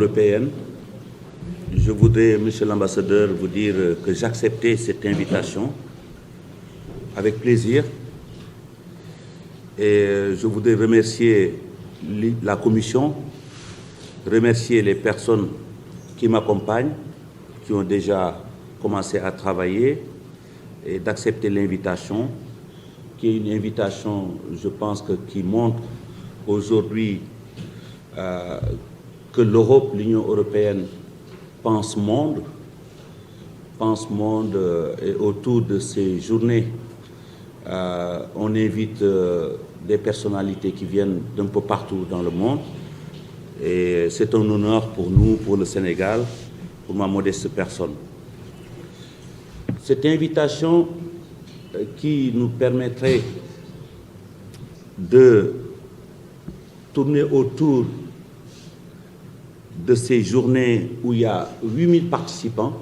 européenne, je voudrais, Monsieur l'ambassadeur, vous dire que j'acceptais cette invitation avec plaisir et je voudrais remercier la Commission, remercier les personnes qui m'accompagnent, qui ont déjà commencé à travailler et d'accepter l'invitation, qui est une invitation, je pense, qui montre aujourd'hui que l'Europe, l'Union européenne, pense monde et autour de ces journées, on invite des personnalités qui viennent d'un peu partout dans le monde et c'est un honneur pour nous, pour le Sénégal, pour ma modeste personne. Cette invitation qui nous permettrait de tourner autour de ces journées où il y a 8000 participants.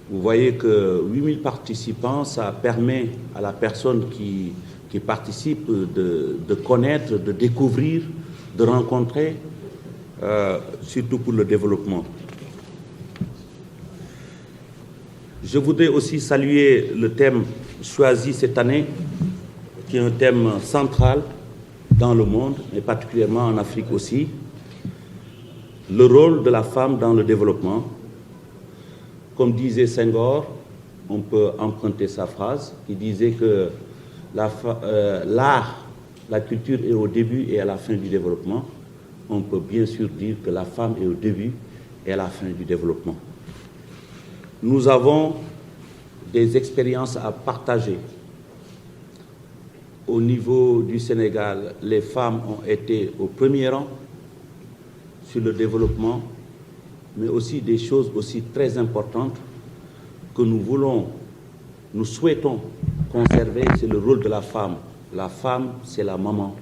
Vous voyez que 8000 participants, ça permet à la personne qui participe de connaître, de découvrir, de rencontrer, surtout pour le développement. Je voudrais aussi saluer le thème choisi cette année, qui est un thème central dans le monde, et particulièrement en Afrique aussi, le rôle de la femme dans le développement. Comme disait Senghor, on peut emprunter sa phrase, qui disait que l'art, la culture est au début et à la fin du développement. On peut bien sûr dire que la femme est au début et à la fin du développement. Nous avons des expériences à partager. Au niveau du Sénégal, les femmes ont été au premier rang sur le développement, mais aussi des choses aussi très importantes que nous souhaitons conserver, c'est le rôle de la femme. La femme, c'est la maman.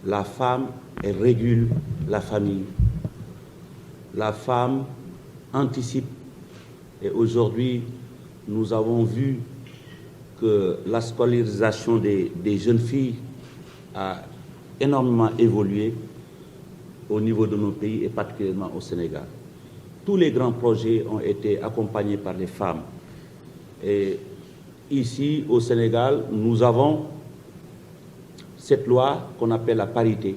La femme, elle régule la famille. La femme anticipe. Et aujourd'hui, nous avons vu que la scolarisation des jeunes filles a énormément évolué au niveau de nos pays et particulièrement au Sénégal. Tous les grands projets ont été accompagnés par les femmes. Et ici, au Sénégal, nous avons cette loi qu'on appelle la parité.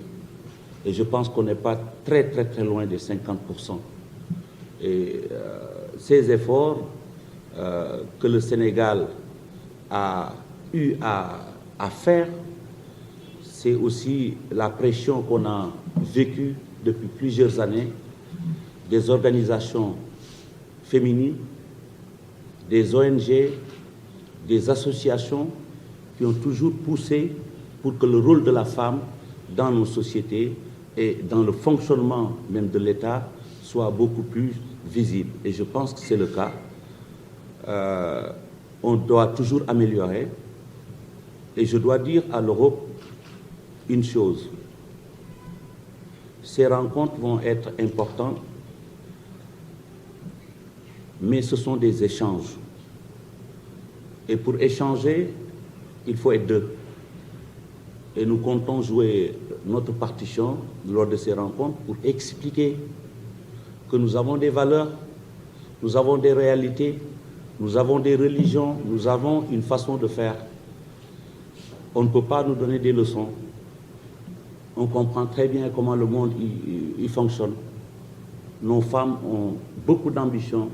Et je pense qu'on n'est pas très loin des 50%. Et ces efforts que le Sénégal a eu à faire, c'est aussi la pression qu'on a vécue depuis plusieurs années des organisations féminines, des ONG, des associations qui ont toujours poussé pour que le rôle de la femme dans nos sociétés et dans le fonctionnement même de l'État soit beaucoup plus visible. Et je pense que c'est le cas. On doit toujours améliorer. Et je dois dire à l'Europe une chose. Ces rencontres vont être importantes, mais ce sont des échanges. Et pour échanger, il faut être deux. Et nous comptons jouer notre partition lors de ces rencontres pour expliquer que nous avons des valeurs, nous avons des réalités, nous avons des religions, nous avons une façon de faire. On ne peut pas nous donner des leçons. On comprend très bien comment le monde il fonctionne. Nos femmes ont beaucoup d'ambition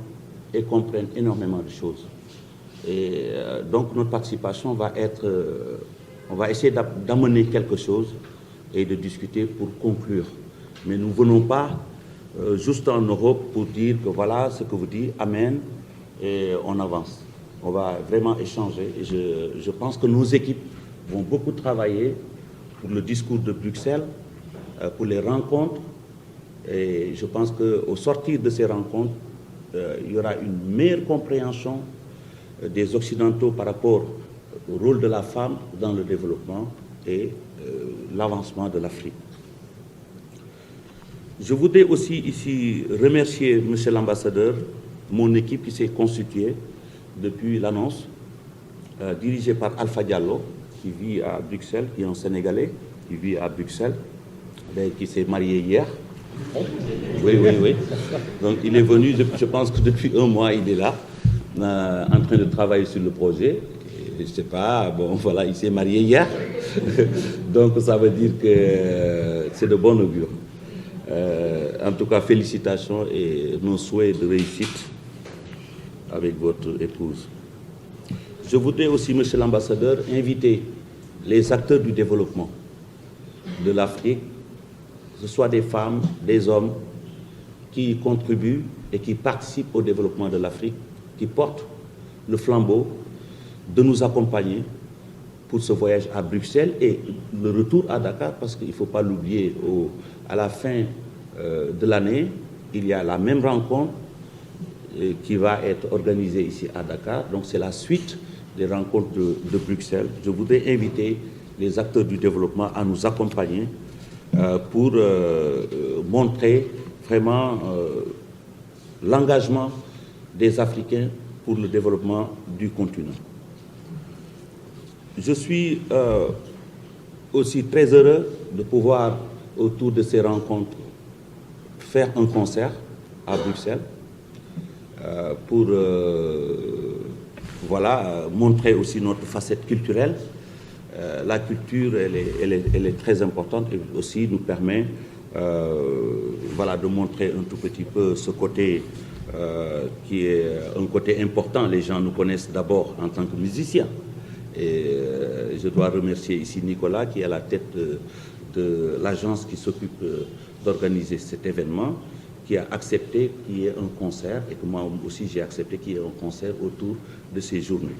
et comprennent énormément de choses. Et donc notre participation va être... on va essayer d'amener quelque chose et de discuter pour conclure. Mais nous ne venons pas juste en Europe pour dire que voilà ce que vous dites, amen, et on avance. On va vraiment échanger. Et je pense que nos équipes vont beaucoup travailler pour le discours de Bruxelles, pour les rencontres. Et je pense qu'au sortir de ces rencontres, il y aura une meilleure compréhension des Occidentaux par rapport au rôle de la femme dans le développement et l'avancement de l'Afrique. Je voudrais aussi ici remercier Monsieur l'ambassadeur, mon équipe qui s'est constituée depuis l'annonce, dirigée par Alpha Diallo, qui vit à Bruxelles, qui est un Sénégalais, qui vit à Bruxelles, qui s'est marié hier. Oui, oui, oui. Donc il est venu, je pense que depuis un mois, il est là, en train de travailler sur le projet. Et je ne sais pas, bon voilà, il s'est marié hier. Donc ça veut dire que c'est de bon augure. En tout cas, félicitations et nos souhaits de réussite avec votre épouse. Je voudrais aussi, Monsieur l'ambassadeur, inviter les acteurs du développement de l'Afrique, que ce soit des femmes, des hommes, qui contribuent et qui participent au développement de l'Afrique, qui portent le flambeau, de nous accompagner pour ce voyage à Bruxelles et le retour à Dakar, parce qu'il ne faut pas l'oublier, à la fin de l'année, il y a la même rencontre qui va être organisée ici à Dakar. Donc c'est la suite des rencontres de Bruxelles. Je voudrais inviter les acteurs du développement à nous accompagner pour montrer vraiment l'engagement des Africains pour le développement du continent. Je suis aussi très heureux de pouvoir, autour de ces rencontres, faire un concert à Bruxelles pour voilà, montrer aussi notre facette culturelle. La culture, elle est très importante et aussi nous permet voilà, de montrer un tout petit peu ce côté qui est un côté important. Les gens nous connaissent d'abord en tant que musiciens. Et je dois remercier ici Nicolas qui est à la tête de l'agence qui s'occupe d'organiser cet événement, qui a accepté qu'il y ait un concert et que moi aussi j'ai accepté qu'il y ait un concert autour de ces journées.